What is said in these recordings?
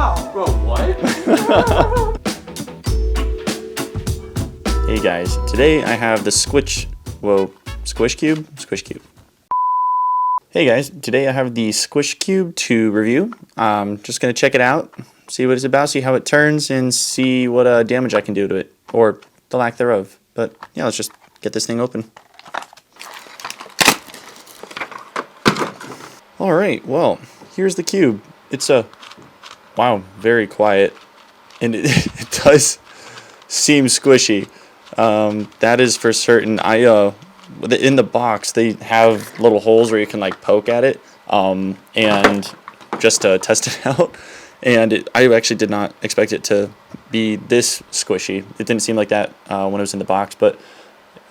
Wow. Bro, what? Hey guys, today I have the Squish Cube? Squish Cube. Hey guys, today I have the Squish Cube to review. Just gonna check it out, see what it's about, see how it turns, and see what damage I can do to it, or the lack thereof. But yeah, let's just get this thing open. Alright, well, here's the cube. It's wow, very quiet, and it does seem squishy. That is for certain. In the box they have little holes where you can like poke at it, and just to test it out. And I actually did not expect it to be this squishy. It didn't seem like that when it was in the box, but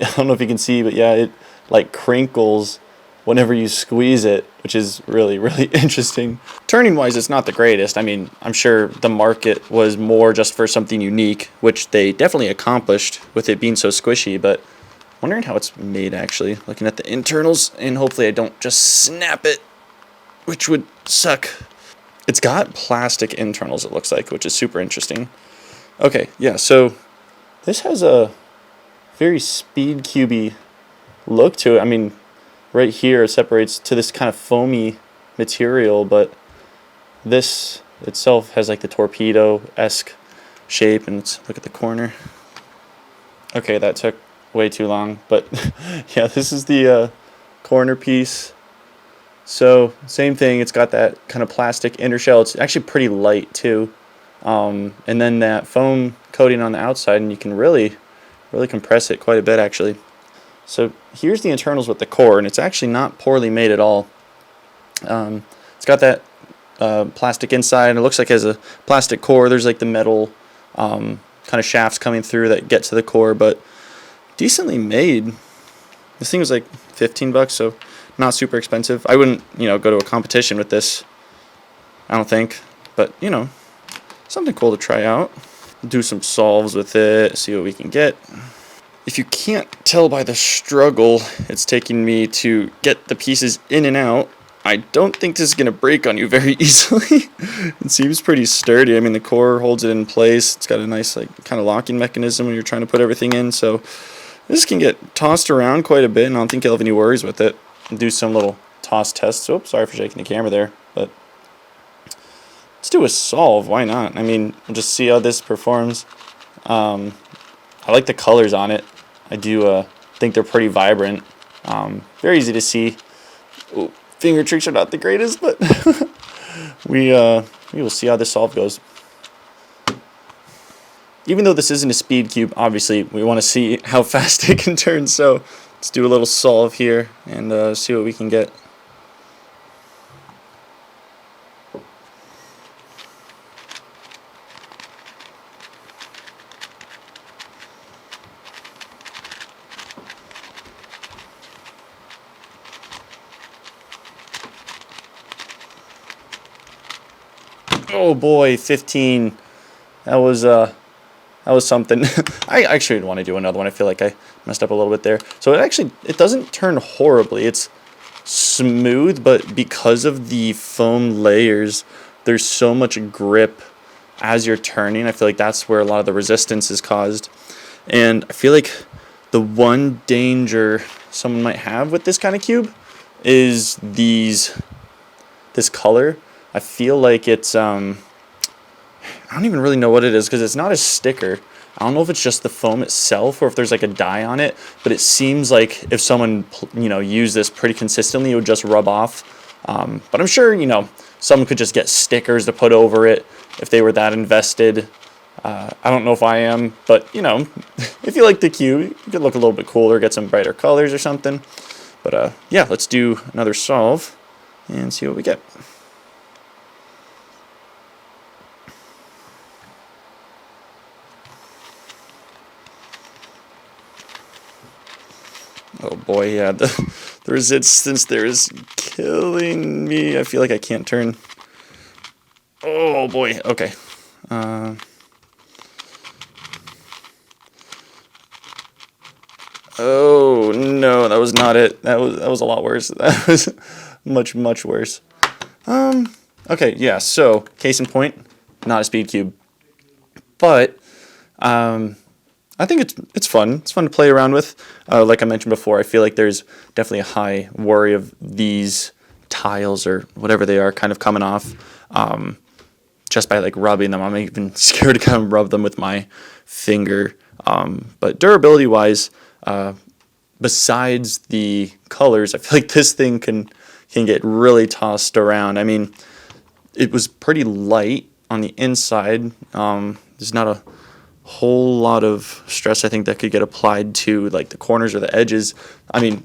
I don't know if you can see, but yeah, it like crinkles whenever you squeeze it, which is really, really interesting. Turning wise, it's not the greatest. I mean, I'm sure the market was more just for something unique, which they definitely accomplished with it being so squishy, but wondering how it's made actually. Looking at the internals, and hopefully I don't just snap it, which would suck. It's got plastic internals, it looks like, which is super interesting. Okay, yeah, so this has a very speed cubey look to it. I mean, right here it separates to this kind of foamy material, but this itself has like the torpedo-esque shape. And let's look at the corner. Okay, that took way too long, but yeah, this is the corner piece. So same thing, it's got that kind of plastic inner shell. It's actually pretty light too, and then that foam coating on the outside, and you can really compress it quite a bit actually. So here's the internals with the core, and it's actually not poorly made at all. It's got that plastic inside, and it looks like it has a plastic core. There's like the metal kind of shafts coming through that get to the core, but decently made. This thing was like 15 bucks, so not super expensive. I wouldn't, go to a competition with this, I don't think, but something cool to try out. Do some solves with it, see what we can get. If you can't tell by the struggle it's taking me to get the pieces in and out, I don't think this is going to break on you very easily. It seems pretty sturdy. I mean, the core holds it in place. It's got a nice like kind of locking mechanism when you're trying to put everything in. So this can get tossed around quite a bit, and I don't think you'll have any worries with it. Do some little toss tests. Oops, sorry for shaking the camera there, but let's do a solve. Why not? I mean, we'll just see how this performs. I like the colors on it. I do think they're pretty vibrant. Very easy to see. Ooh, finger tricks are not the greatest, but we will see how this solve goes. Even though this isn't a speed cube, obviously we want to see how fast it can turn. So let's do a little solve here and see what we can get. Oh boy, 15. That was something. I actually want to do another one. I feel like I messed up a little bit there. So it doesn't turn horribly. It's smooth, but because of the foam layers, there's so much grip as you're turning. I feel like that's where a lot of the resistance is caused. And I feel like the one danger someone might have with this kind of cube is this color. I feel like it's, I don't even really know what it is because it's not a sticker. I don't know if it's just the foam itself or if there's like a dye on it, but it seems like if someone, used this pretty consistently, it would just rub off. But I'm sure, someone could just get stickers to put over it if they were that invested. I don't know if I am, but, if you like the cube, you could look a little bit cooler, get some brighter colors or something. But, yeah, let's do another solve and see what we get. Oh boy, yeah, the resistance there is killing me. I feel like I can't turn. Oh boy, okay. Oh no, that was not it. That was a lot worse. That was much worse. Okay, yeah. So case in point, not a speed cube. But I think it's fun. It's fun to play around with. Like I mentioned before, I feel like there's definitely a high worry of these tiles or whatever they are kind of coming off just by like rubbing them. I'm even scared to kind of rub them with my finger. But durability wise, besides the colors, I feel like this thing can get really tossed around. I mean, it was pretty light on the inside. There's not a whole lot of stress I think that could get applied to like the corners or the edges. I mean,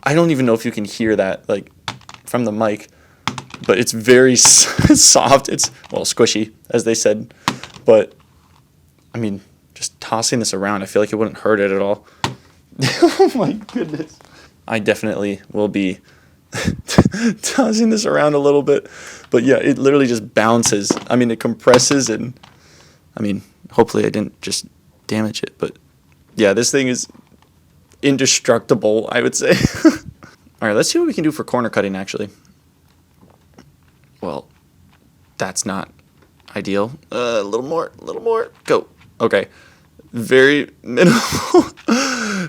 I don't even know if you can hear that like from the mic, but it's very soft. It's, well, squishy, as they said. But I mean, just tossing this around, I feel like it wouldn't hurt it at all. Oh my goodness. I definitely will be tossing this around a little bit. But yeah, it literally just bounces. I mean, it compresses, and I mean, hopefully I didn't just damage it. But yeah, this thing is indestructible, I would say. All right, let's see what we can do for corner cutting, actually. Well, that's not ideal. A little more, go. Okay, very minimal,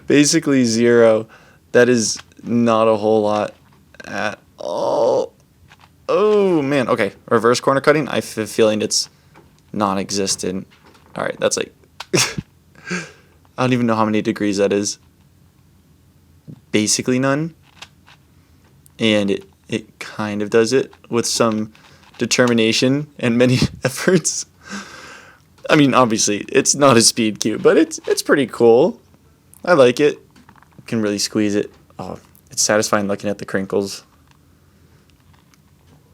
basically 0. That is not a whole lot at all. Oh man, okay, reverse corner cutting. I have a feeling it's non-existent. All right, that's like, I don't even know how many degrees that is. Basically none. And it kind of does it with some determination and many efforts. I mean, obviously, it's not a speed cube, but it's pretty cool. I like it. You can really squeeze it. Oh, it's satisfying looking at the crinkles.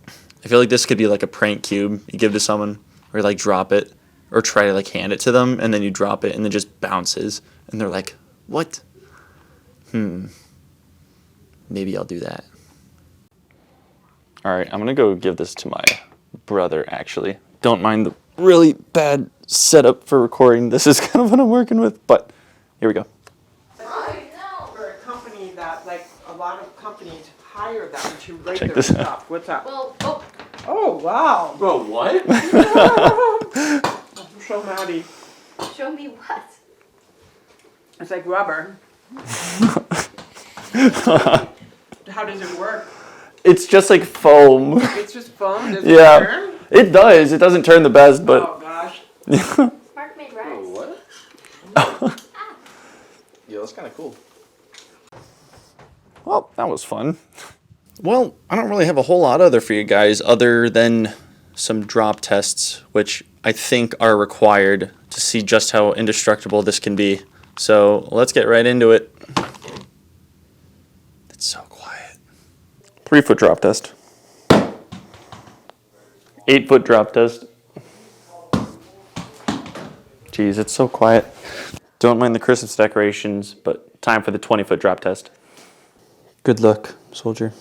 I feel like this could be like a prank cube you give to someone, or like drop it, or try to like hand it to them, and then you drop it, and then just bounces, and they're like, what? Maybe I'll do that. All right, I'm gonna go give this to my brother, actually. Don't mind the really bad setup for recording. This is kind of what I'm working with, but here we go. For a company that, like, a lot of companies hire them to rate Check their this out. stuff. What's that? Well, Oh, wow. Bro, what? Show Maddie. show me what? It's like rubber. How does it work? It's just like foam. It's just foam? Does Yeah. it turn? It does. It doesn't turn the best, but Oh, gosh. Mark made rice. What? Yo, that's kind of cool. well, that was fun. Well, I don't really have a whole lot other for you guys other than some drop tests, which I think are required to see just how indestructible this can be. So let's get right into it. It's so quiet. 3-foot drop test. 8-foot drop test. Jeez, it's so quiet. Don't mind the Christmas decorations, but time for the 20-foot drop test. Good luck, soldier.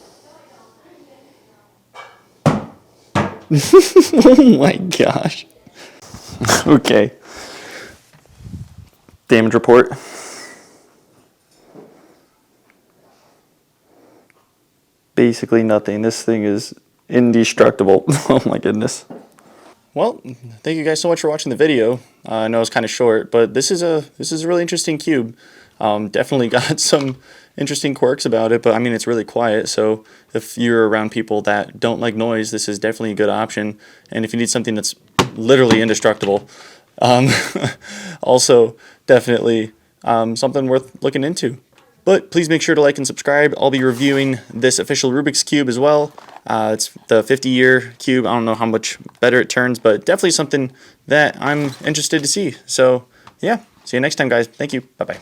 Oh my gosh. Okay. Damage report. Basically nothing. This thing is indestructible. Oh my goodness. Well, thank you guys so much for watching the video. I know it's kind of short, but this is a really interesting cube. Definitely got some interesting quirks about it, but I mean, it's really quiet. So if you're around people that don't like noise, this is definitely a good option. And if you need something that's literally indestructible, also definitely something worth looking into. But please make sure to like and subscribe. I'll be reviewing this official Rubik's Cube as well. It's the 50-year cube. I don't know how much better it turns, but definitely something that I'm interested to see. So yeah, see you next time, guys. Thank you. Bye-bye.